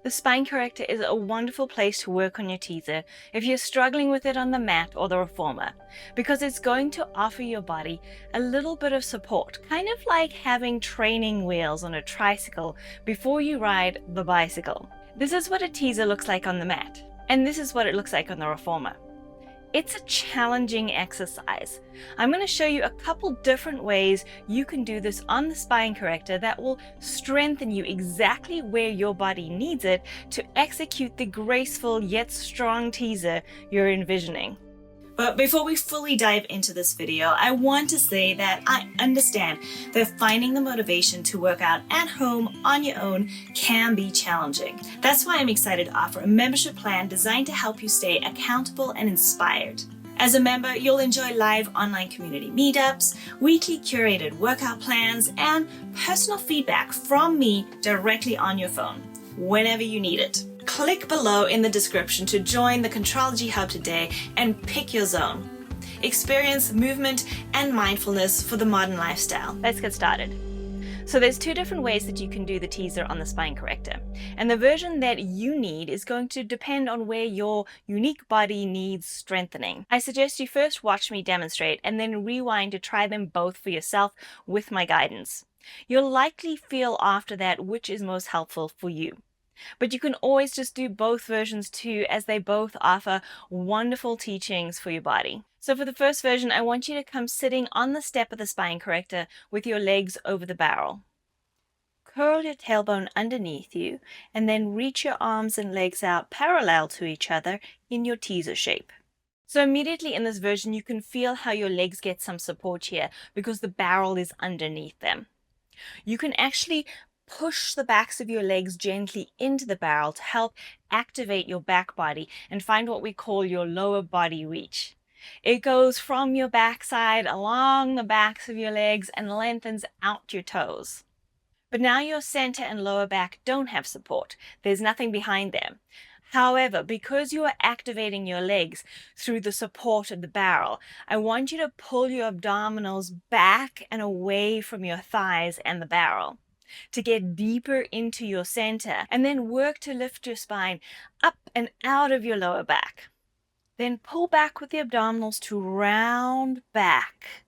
The Spine Corrector is a wonderful place to work on your teaser if you're struggling with it on the mat or the reformer, because it's going to offer your body a little bit of support, kind of like having training wheels on a tricycle before you ride the bicycle. This is what a teaser looks like on the mat, and this is what it looks like on the reformer. It's a challenging exercise. I'm going to show you a couple different ways you can do this on the Spine Corrector that will strengthen you exactly where your body needs it to execute the graceful yet strong teaser you're envisioning. But before we fully dive into this video, I want to say that I understand that finding the motivation to work out at home on your own can be challenging. That's why I'm excited to offer a membership plan designed to help you stay accountable and inspired. As a member, you'll enjoy live online community meetups, weekly curated workout plans, and personal feedback from me directly on your phone, whenever you need it. Click below in the description to join the Contrology Hub today and pick your zone. Experience movement and mindfulness for the modern lifestyle. Let's get started. So there's two different ways that you can do the teaser on the Spine Corrector. And the version that you need is going to depend on where your unique body needs strengthening. I suggest you first watch me demonstrate and then rewind to try them both for yourself with my guidance. You'll likely feel after that which is most helpful for you. But you can always just do both versions too, as they both offer wonderful teachings for your body. So for the first version, I want you to come sitting on the step of the Spine Corrector with your legs over the barrel. Curl your tailbone underneath you and then reach your arms and legs out parallel to each other in your teaser shape. So immediately in this version, you can feel how your legs get some support here because the barrel is underneath them. You can actually push the backs of your legs gently into the barrel to help activate your back body and find what we call your lower body reach. It goes from your backside along the backs of your legs and lengthens out your toes. But now your center and lower back don't have support. There's nothing behind them. However, because you are activating your legs through the support of the barrel, I want you to pull your abdominals back and away from your thighs and the barrel to get deeper into your center, and then work to lift your spine up and out of your lower back. Then pull back with the abdominals to round back.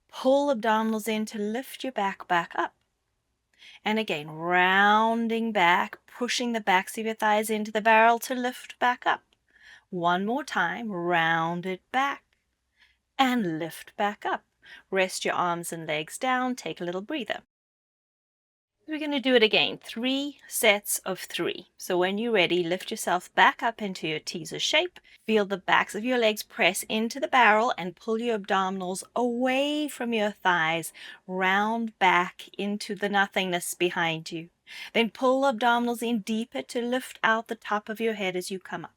Pull abdominals in to lift your back up. And again, rounding back, pushing the backs of your thighs into the barrel to lift back up. One more time, round it back and lift back up. Rest your arms and legs down, take a little breather. We're going to do it again, 3 sets of 3. So when you're ready, lift yourself back up into your teaser shape. Feel the backs of your legs press into the barrel and pull your abdominals away from your thighs, round back into the nothingness behind you. Then pull abdominals in deeper to lift out the top of your head as you come up.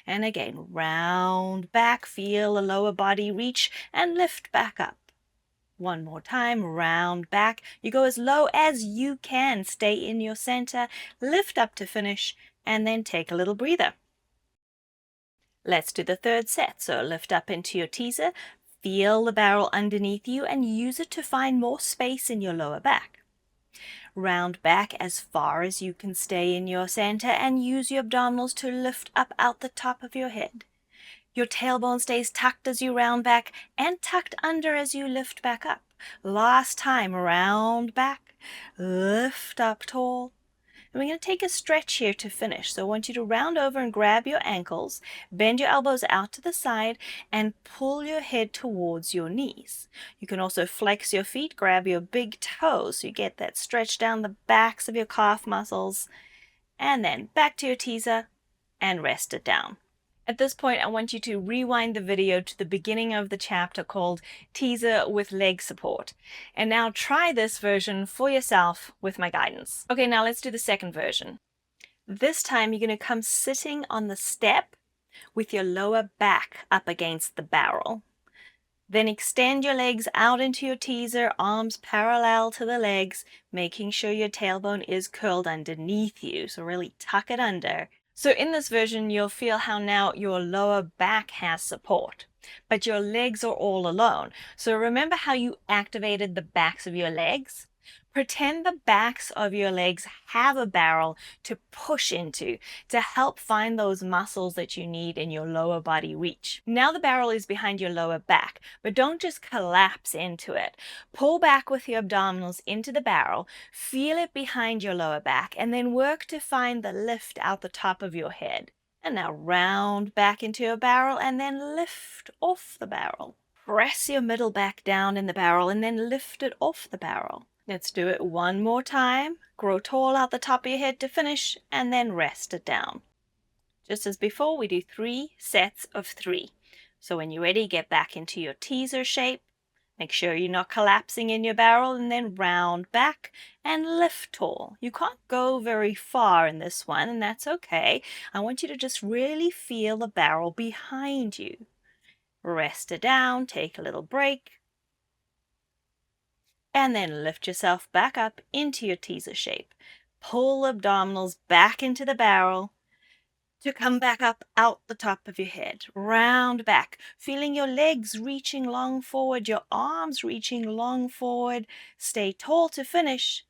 And again, round back, feel the lower body reach and lift back up. One more time, round back. You go as low as you can. Stay in your center, lift up to finish, and then take a little breather. Let's do the third set. So lift up into your teaser, feel the barrel underneath you, and use it to find more space in your lower back. Round back as far as you can stay in your center, and use your abdominals to lift up out the top of your head. Your tailbone stays tucked as you round back and tucked under as you lift back up. Last time, round back, lift up tall. And we're going to take a stretch here to finish. So I want you to round over and grab your ankles, bend your elbows out to the side, and pull your head towards your knees. You can also flex your feet, grab your big toes so you get that stretch down the backs of your calf muscles. And then back to your teaser and rest it down. At this point, I want you to rewind the video to the beginning of the chapter called Teaser with Leg Support. And now try this version for yourself with my guidance. Okay, now let's do the second version. This time you're going to come sitting on the step with your lower back up against the barrel. Then extend your legs out into your teaser, arms parallel to the legs, making sure your tailbone is curled underneath you. So really tuck it under. So in this version, you'll feel how now your lower back has support, but your legs are all alone. So remember how you activated the backs of your legs? Pretend the backs of your legs have a barrel to push into to help find those muscles that you need in your lower body reach. Now the barrel is behind your lower back, but don't just collapse into it. Pull back with your abdominals into the barrel, feel it behind your lower back, and then work to find the lift out the top of your head. And now round back into your barrel and then lift off the barrel. Press your middle back down in the barrel and then lift it off the barrel. Let's do it one more time. Grow tall out the top of your head to finish and then rest it down. Just as before, we do 3 sets of 3. So when you're ready, get back into your teaser shape. Make sure you're not collapsing in your barrel and then round back and lift tall. You can't go very far in this one and that's okay. I want you to just really feel the barrel behind you. Rest it down, take a little break, and then lift yourself back up into your teaser shape. Pull abdominals back into the barrel to come back up out the top of your head. Round back, feeling your legs reaching long forward, your arms reaching long forward. Stay tall to finish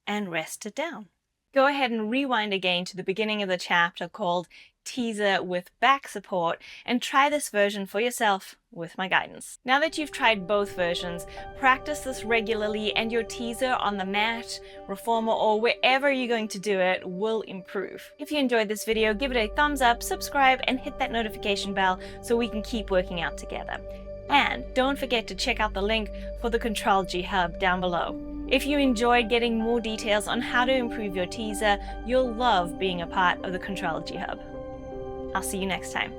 and rest it down. Go ahead and rewind again to the beginning of the chapter called Teaser with Back Support and try this version for yourself with my guidance. Now that you've tried both versions, practice this regularly and your teaser on the mat, reformer, or wherever you're going to do it will improve. If you enjoyed this video, give it a thumbs up, subscribe, and hit that notification bell so we can keep working out together. And don't forget to check out the link for the Contrology Hub down below. If you enjoyed getting more details on how to improve your teaser, you'll love being a part of the Contrology Hub. I'll see you next time.